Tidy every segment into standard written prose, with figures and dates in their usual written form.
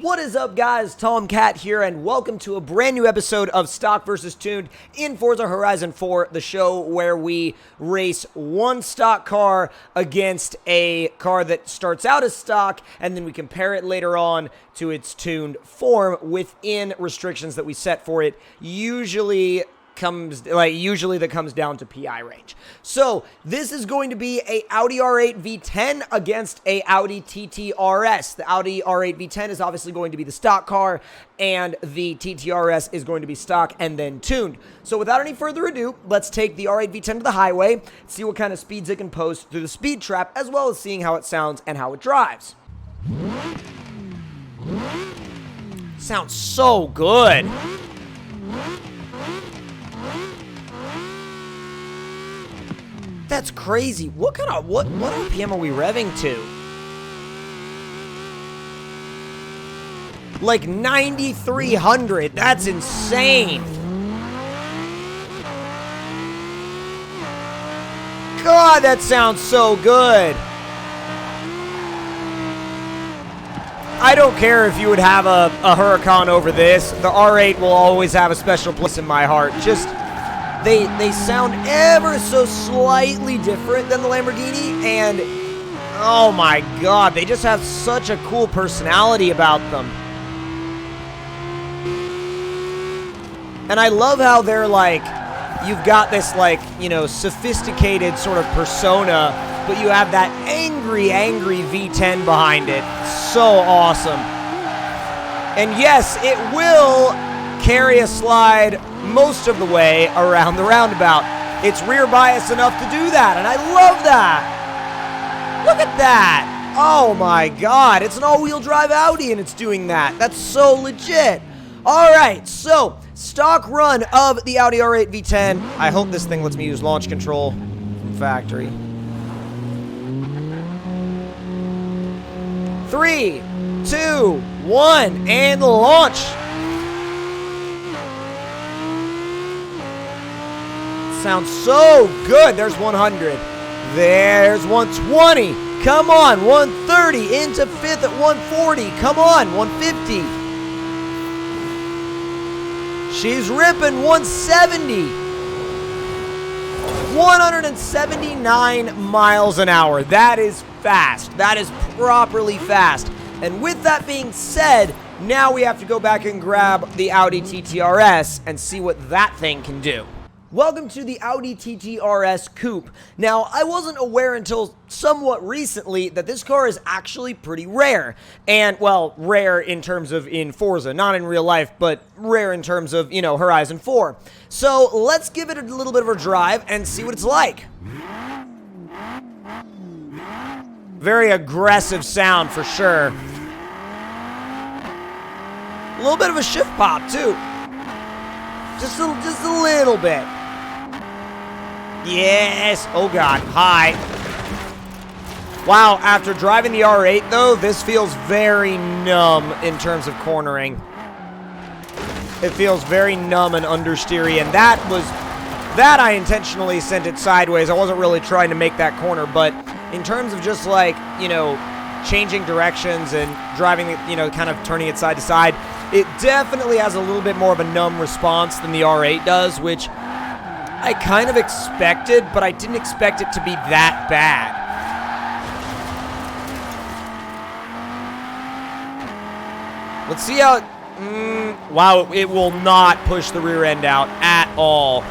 What is up, guys? Tomcat here, and welcome to a brand new episode of Stock vs. Tuned in Forza Horizon 4, the show where we race one stock car against a car that starts out as stock, and then we compare it later on to its tuned form within restrictions that we set for it, usually that comes down to PI range. So this is going to be a Audi R8 V10 against a Audi TTRS. The Audi R8 V10 is obviously going to be the stock car, and the TTRS is going to be stock and then tuned. So without any further ado, let's take the R8 V10 to the highway, see what kind of speeds it can post through the speed trap, as well as seeing how it sounds and how it drives. Sounds so good. That's crazy. What RPM are we revving to? Like 9,300. That's insane. God, that sounds so good. I don't care if you would have a Huracan over this. The R8 will always have a special place in my heart. Just... They sound ever so slightly different than the Lamborghini, and oh my god, they just have such a cool personality about them. And I love how they're like, you've got this like, you know, sophisticated sort of persona, but you have that angry V10 behind it. So awesome. And yes, it will carry a slide most of the way around the roundabout. It's rear bias enough to do that, and I love that. Look at that. Oh my god, it's an all-wheel drive Audi and it's doing that. That's so legit. Alright, so stock run of the Audi R8 V10. I hope this thing lets me use launch control from factory. 3, 2, 1, and launch. Sounds so good. There's 100. There's 120. Come on. 130 into fifth at 140. Come on. 150. She's ripping 170. 179 miles an hour. That is fast. That is properly fast. And with that being said, now we have to go back and grab the Audi TTRS and see what that thing can do. Welcome to the Audi TTRS Coupe. Now, I wasn't aware until somewhat recently that this car is actually pretty rare. And, well, rare in terms of in Forza, not in real life, but rare in terms of, you know, Horizon 4. So, let's give it a little bit of a drive and see what it's like. Very aggressive sound for sure. A little bit of a shift pop, too. Just a little bit. Yes. Oh, God. High. Wow. After driving the R8, though, this feels very numb in terms of cornering. It feels very numb and understeery, and that I intentionally sent it sideways. I wasn't really trying to make that corner, but in terms of just like, you know, changing directions and driving it, you know, kind of turning it side to side, it definitely has a little bit more of a numb response than the R8 does, which I kind of expected, but I didn't expect it to be that bad. Let's see how wow, it will not push the rear end out at all.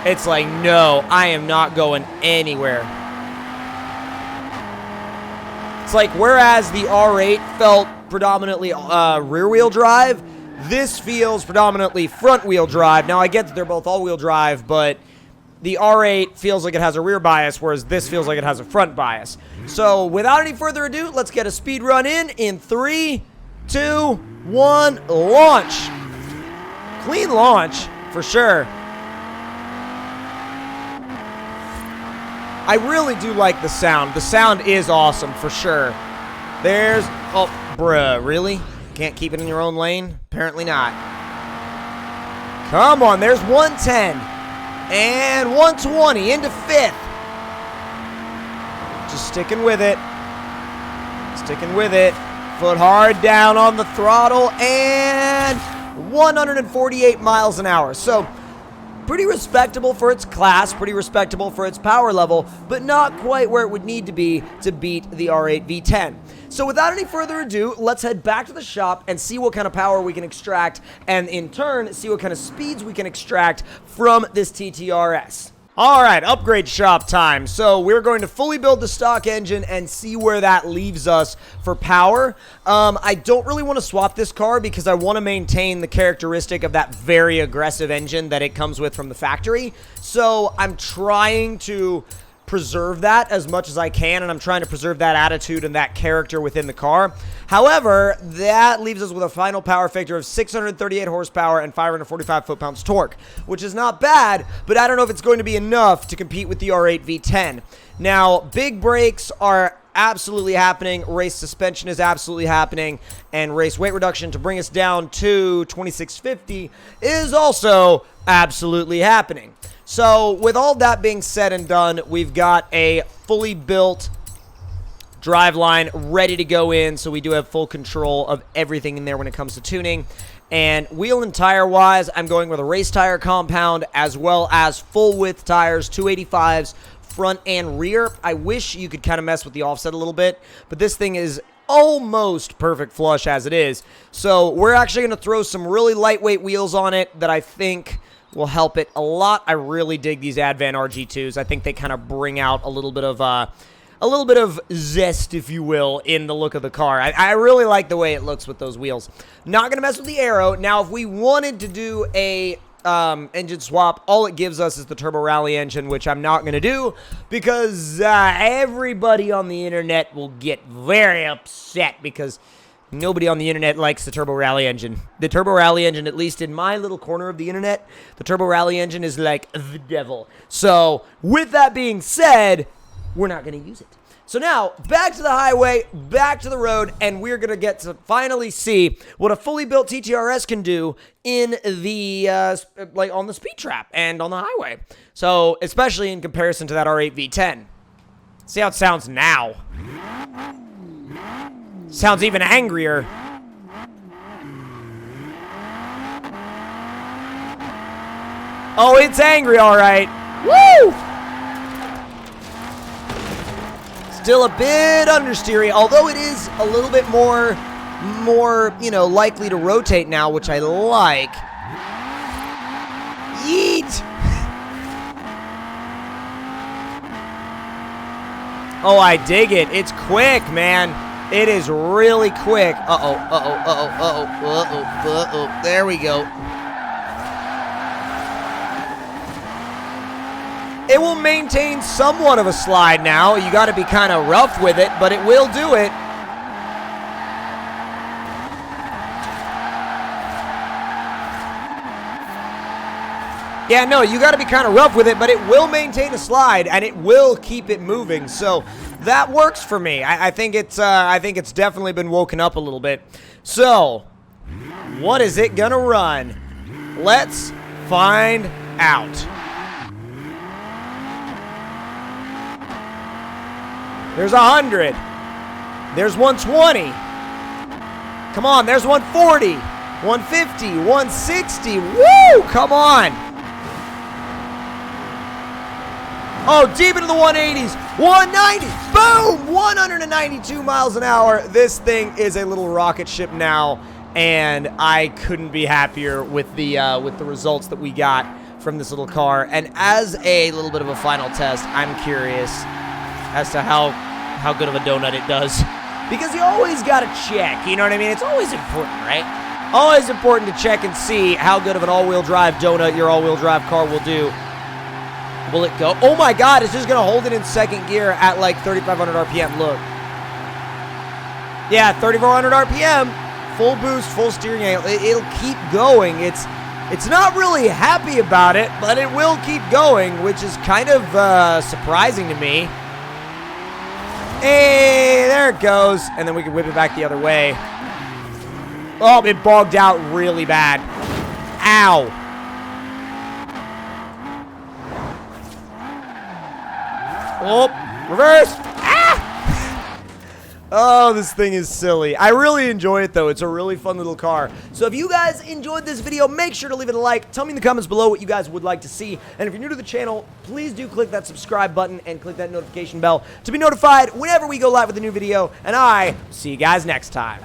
It's like, no, I am not going anywhere. It's like, whereas the R8 felt predominantly rear-wheel drive, this feels predominantly front-wheel drive. Now, I get that they're both all-wheel drive, but the R8 feels like it has a rear bias, whereas this feels like it has a front bias. So, without any further ado, let's get a speed run in 3, 2, 1, launch. Clean launch, for sure. I really do like the sound. The sound is awesome, for sure. There's... oh, bruh, really? Can't keep it in your own lane? Apparently not. Come on, there's 110. And 120 into fifth. Just sticking with it. Sticking with it. Foot hard down on the throttle, and 148 miles an hour. So pretty respectable for its class, pretty respectable for its power level, but not quite where it would need to be to beat the R8 V10. So without any further ado, let's head back to the shop and see what kind of power we can extract, and in turn, see what kind of speeds we can extract from this TTRS. All right, upgrade shop time. So we're going to fully build the stock engine and see where that leaves us for power. I don't really want to swap this car because I want to maintain the characteristic of that very aggressive engine that it comes with from the factory. So I'm trying to preserve that as much as I can, and I'm trying to preserve that attitude and that character within the car. However, that leaves us with a final power factor of 638 horsepower and 545 foot-pounds torque, which is not bad, but I don't know if it's going to be enough to compete with the R8 V10. Now, big brakes are absolutely happening, race suspension is absolutely happening, and race weight reduction to bring us down to 2650 is also absolutely happening. So with all that being said and done, we've got a fully built driveline ready to go in, so we do have full control of everything in there when it comes to tuning. And wheel and tire wise, I'm going with a race tire compound as well as full width tires, 285s, front and rear. I wish you could kind of mess with the offset a little bit, but this thing is almost perfect flush as it is. So we're actually going to throw some really lightweight wheels on it that I think will help it a lot. I really dig these Advan RG2s. I think they kind of bring out a little bit of zest, if you will, in the look of the car. I really like the way it looks with those wheels. Not gonna mess with the aero. Now, if we wanted to do a engine swap, all it gives us is the Turbo Rally engine, which I'm not gonna do because everybody on the internet will get very upset because nobody on the internet likes the Turbo Rally engine. The Turbo Rally engine, at least in my little corner of the internet, the Turbo Rally engine is like the devil. So, with that being said, we're not going to use it. So now, back to the highway, back to the road, and we're going to get to finally see what a fully built TTRS can do in the, like on the speed trap and on the highway. So, especially in comparison to that R8 V10. See how it sounds now. Sounds even angrier. Oh, it's angry, all right. Woo! Still a bit understeery, although it is a little bit more, you know, likely to rotate now, which I like. Yeet! Oh, I dig it. It's quick, man. It is really quick. Uh-oh. There we go. It will maintain somewhat of a slide now. You got to be kind of rough with it, but it will do it. Yeah, no, you got to be kind of rough with it, but it will maintain a slide and it will keep it moving. So that works for me. I think it's definitely been woken up a little bit. So, what is it gonna run? Let's find out. There's 100. There's 120. Come on, there's 140. 150, 160. Woo! Come on. Oh, deep into the 180s. 190. Boom! 192 miles an hour. This thing is a little rocket ship now, and I couldn't be happier with the results that we got from this little car. And as a little bit of a final test, I'm curious as to how good of a donut it does. Because you always got to check, you know what I mean? It's always important, right? Always important to check and see how good of an all-wheel drive donut your all-wheel drive car will do. Will it go? Oh my God, it's just going to hold it in second gear at like 3,500 RPM. Look. Yeah, 3,400 RPM. Full boost, full steering angle. It'll keep going. It's not really happy about it, but it will keep going, which is kind of surprising to me. Hey, there it goes. And then we can whip it back the other way. Oh, it bogged out really bad. Ow. Oh, reverse. Ah! Oh, this thing is silly. I really enjoy it, though. It's a really fun little car. So if you guys enjoyed this video, make sure to leave it a like. Tell me in the comments below what you guys would like to see. And if you're new to the channel, please do click that subscribe button and click that notification bell to be notified whenever we go live with a new video. And I see you guys next time.